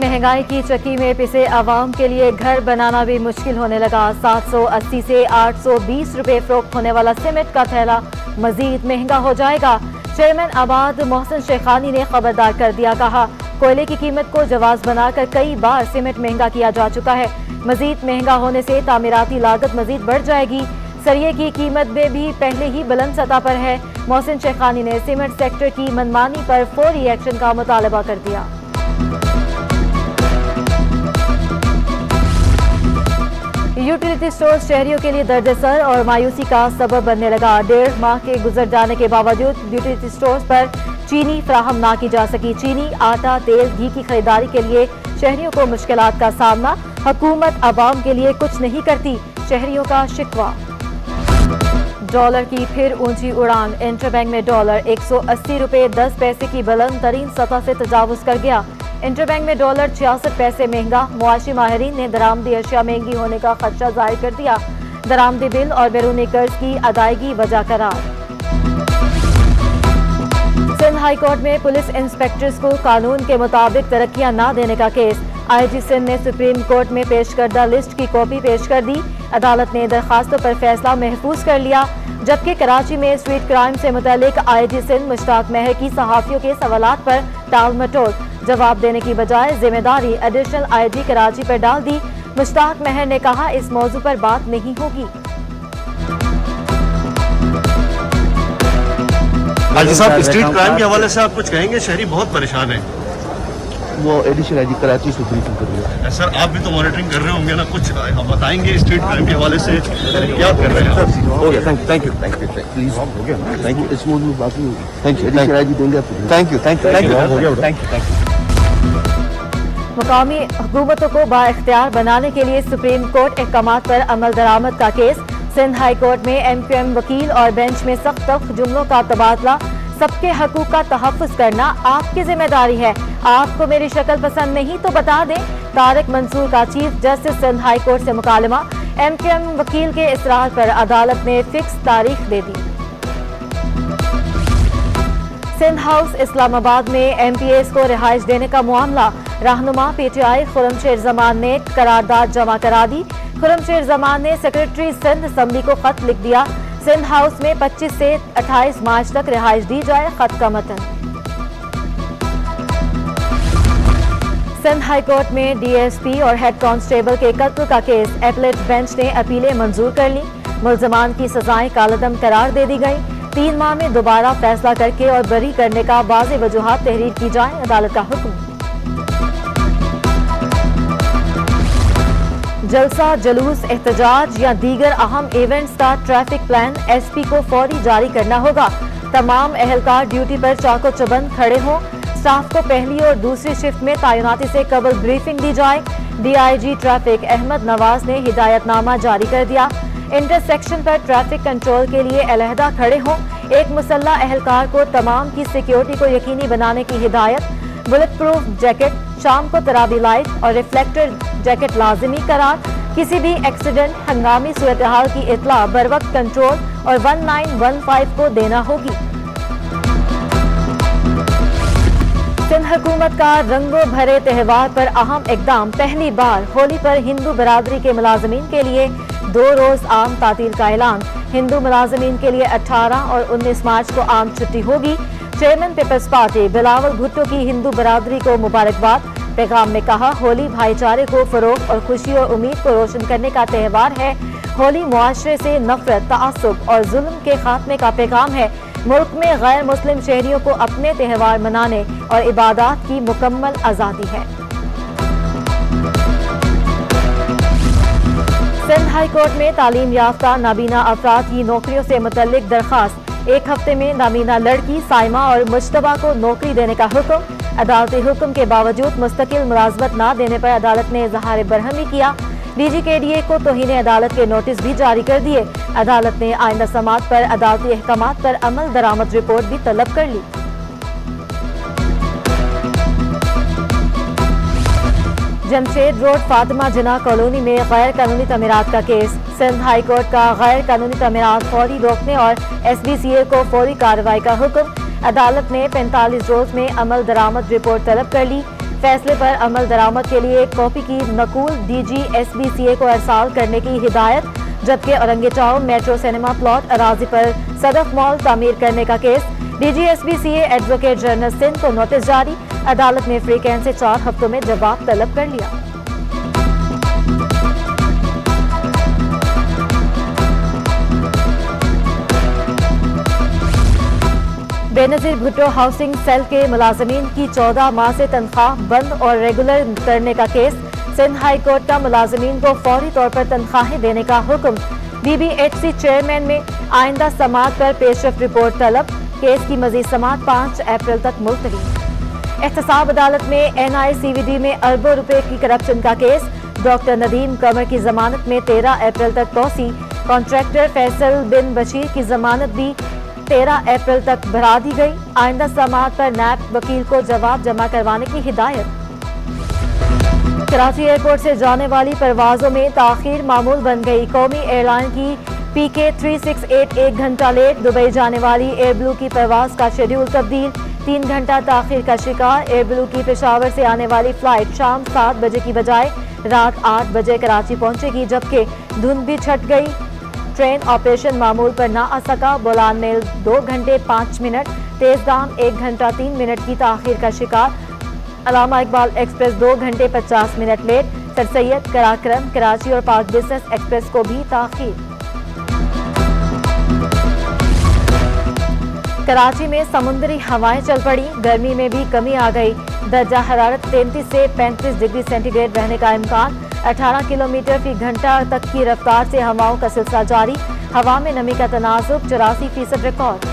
महंगाई की चक्की में पिसे आवाम के लिए घर बनाना भी मुश्किल होने लगा। 780 से 820 रुपए फरोख्त होने वाला सीमेंट का थैला मजीद महंगा हो जाएगा। चेयरमैन आबाद मोहसिन शेखानी ने खबरदार कर दिया, कहा कोयले की कीमत को जवाज बनाकर कई बार सीमेंट महंगा किया जा चुका है। मजीद महंगा होने से तामीराती लागत मजीद बढ़ जाएगी। सरिये की कीमत में भी पहले ही बुलंद सतह पर है। मोहसिन शेखानी ने सीमेंट सेक्टर की मनमानी पर फौरी एक्शन का मुतालबा कर दिया। यूटिलिटी स्टोर शहरियों के लिए दर्द सर और मायूसी का सबब बनने लगा। 1.5 माह के गुजर जाने के बावजूद यूटिलिटी स्टोर्स पर चीनी फराहम ना की जा सकी। चीनी, आटा, तेल, घी की खरीदारी के लिए शहरियों को मुश्किलात का सामना। हुकूमत आवाम के लिए कुछ नहीं करती, शहरियों का शिकवा। डॉलर की फिर ऊंची उड़ान। इंटरबैंक में डॉलर 180 रुपए 10 पैसे की बुलंद तरीन सतह से तजावुज कर गया। इंटरबैंक में डॉलर 66 पैसे महंगा। मुआशी माहिरीन ने दरामदी अशिया महंगी होने का खदशा जाहिर कर दिया। दरामदी बिल और बैरूनी कर्ज की अदायगी वजह करार। सिंध हाई कोर्ट में पुलिस इंस्पेक्टर्स को कानून के मुताबिक तरक्कियां ना देने का केस। आईजी सिंध ने सुप्रीम कोर्ट में पेश करदा लिस्ट की कॉपी पेश कर दी। अदालत ने दरखास्तों पर फैसला महफूज कर लिया। जबकि कराची में स्ट्रीट क्राइम से मुतल्लिक आईजी सिंध मुश्ताक महर की सहाफियों के सवालात पर टाल मटोल। जवाब देने की बजाय जिम्मेदारी एडिशनल आईजी कराची पर डाल दी। मुश्ताक महर ने कहा इस मौजू पर बात नहीं होगी। आईजी साहब, स्ट्रीट क्राइम के हवाले से आप कुछ कहेंगे? शहरी बहुत परेशान है। वो एडिशनल आईजी कराची से ब्रीफिंग कर रही है। सर, आप भी तो मॉनिटरिंग कर रहे होंगे ना, कुछ आप बताएंगे स्ट्रीट क्राइम के हवाले से क्या कर रहे हैं? हो गया, थैंक यू प्लीज, हो गया, थैंक यू। इस मूड में बात नहीं होगी। थैंक यू, एडिशनल आईजी देंगे आपको। Thank you. मुकामी हुकूमतों को बाइख्तियार बनाने के लिए सुप्रीम कोर्ट अहकामात पर अमल दरामद का केस। सिंध हाई कोर्ट में एमक्यूएम वकील और बेंच में सख्त जुमलों का तबादला। सबके हकूक का तहफ़्फ़ुज़ करना आपकी जिम्मेदारी है। आपको मेरी शक्ल पसंद नहीं तो बता दें। तारिक मंसूर का chief justice Sindh high court से मुकालमा। एमक्यूएम वकील के इसरार पर अदालत ने फिक्स तारीख दे दी। सिंध हाउस इस्लामाबाद में एमपीएस को रिहाइश देने का मामला। रहनुमा पीटीआई खुरमशेर जमान ने करारदाद जमा करा दी। खुरमशेर जमान ने सेक्रेटरी सिंध असम्बली को खत लिख दिया। सिंध हाउस में 25 से 28 मार्च तक रिहाइश दी जाए। खत का मतन। सिंध हाई कोर्ट में डीएसपी और हेड कांस्टेबल के कत्ल का केस। एपलेट बेंच ने अपीलें मंजूर कर ली। मुल्जमान की सजाएं कालदम करार दे दी गई। 3 माह में दोबारा फैसला करके और बरी करने का वाज़ेह वजूहात तहरीर की जाए। अदालत का हुक्म। जलसा, जुलूस, एहतजाज या दीगर अहम इवेंट्स का ट्रैफिक प्लान एसपी को फौरी जारी करना होगा। तमाम अहलकार ड्यूटी पर चाको चबंद खड़े हों। स्टाफ को पहली और दूसरी शिफ्ट में तैनाती से कबल ब्रीफिंग दी जाए। डीआईजी ट्रैफिक अहमद नवाज ने हिदायतनामा जारी कर दिया। इंटरसेक्शन पर ट्रैफिक कंट्रोल के लिए अलहदा खड़े हों। एक मुसल्ला अहलकार को तमाम की सिक्योरिटी को यकीनी बनाने की हिदायत। बुलेट प्रूफ जैकेट, शाम को तराबी लाइट और रिफ्लेक्टर जैकेट लाजिमी करार। किसी भी एक्सीडेंट, हंगामी सूरत हाल की इत्ला बरवक्त कंट्रोल और 1915 को देना होगी। सिंध हुकूमत का रंगों भरे त्यौहार पर अहम इकदाम। पहली बार होली पर हिंदू बरादरी के मुलाजमीन के लिए 2 रोज आम तातील का ऐलान। हिंदू मुलाजमीन के लिए 18 और 19 मार्च को आम छुट्टी होगी। चेयरमैन पीपल्स पार्टी बिलावल भुट्टो की हिंदू बरादरी को मुबारकबाद। पैगाम में कहा होली भाईचारे को फरोग और खुशी और उम्मीद को रोशन करने का त्यौहार है। होली मुआशरे से नफरत, तआस्सुब और जुल्म के खात्मे का पैगाम है। मुल्क में गैर मुस्लिम शहरियों को अपने त्यौहार मनाने और इबादत की मुकम्मल आज़ादी है। सिंध हाई कोर्ट में तालीम याफ्ता नाबीना अफराद की नौकरियों से मुतल्लिक दरखास्त। 1 हफ्ते में नाबीना लड़की साइमा और मुश्तबा को नौकरी देने का हुक्म। अदालती हुक्म के बावजूद मुस्तकिल मुलाजमत न देने पर अदालत ने इजहार बरहमी किया। डीजीकेडीए को तौहीन अदालत के नोटिस भी जारी कर दिए। अदालत ने आइंदा समात पर अदालती अहकामात पर अमल दरामद रिपोर्ट भी तलब कर ली। जमशेद रोड फातिमा जिना कॉलोनी में गैर कानूनी तमीरात का केस। सिंध हाई कोर्ट का गैर कानूनी तमीरात फौरी रोकने और SBCA को फौरी कार्रवाई का हुक्म। अदालत ने 45 रोज में अमल दरामद रिपोर्ट तलब कर ली। फैसले पर अमल दरामद के लिए कॉपी की नकूल DGSBCA को अरसाल करने की हिदायत, जबकि Orangi Town metro cinema plot अराजी पर सदफ मॉल तामीर करने का केस, DGSBCA एडवोकेट जनरल सिंध को नोटिस जारी, अदालत ने फ्री कैन से 4 हफ्तों में जवाब तलब कर लिया। बेनजीर भुट्टो हाउसिंग सेल के मुलाजमीन की 14 माह से तनख्वाह बंद और रेगुलर करने का केस, सिंध हाई कोर्ट का मुलाजमीन को फौरी तौर पर तनख्वाहें देने का हुक्म, BBHC चेयरमैन में आइंदा समाअत पर पेशरफ रिपोर्ट तलब, केस की मजीद समाअत 5 अप्रैल तक मुलतवी। एहतसाब अदालत में NICVD में अरबों रुपए की करप्शन का केस, डॉक्टर नदीम कमर की जमानत में 13 अप्रैल तक तोसी, कॉन्ट्रैक्टर फैसल बिन बशीर की जमानत भी 13 अप्रैल तक बढ़ा दी गई, आइंदा समाअत पर नैब वकील को जवाब जमा करवाने की हिदायत। कराची एयरपोर्ट से जाने वाली परवाजों में ताखीर मामूल बन गई, कौमी एयरलाइन की PK 368 1 घंटा लेट, दुबई जाने वाली एयर ब्लू की परवाज का शेड्यूल तब्दील, 3 घंटा ताखीर का शिकार। एयर ब्लू की पेशावर से आने वाली फ्लाइट शाम 7 बजे की बजाय रात 8 बजे कराची पहुंचेगी, जबकि धुंध भी छट गई, ट्रेन ऑपरेशन मामूल पर ना आ सका। बोलान मेल 2 घंटे 5 मिनट, तेजगाम 1 घंटा 3 मिनट की ताखीर का शिकार। अलामा इकबाल एक्सप्रेस 2 घंटे 50 minute late. Sir Syed, Karakoram, Karachi और पाक बिजनेस एक्सप्रेस को भी ताखीर। कराची में समुद्री हवाएं चल पड़ी, गर्मी में भी कमी आ गई, दर्जा हरारत 33 से 35 डिग्री सेंटीग्रेड रहने का इम्कान। 18 किलोमीटर फी घंटा तक की रफ्तार से हवाओं का सिलसिला जारी, हवा में नमी का तनासुब 84% रिकॉर्ड।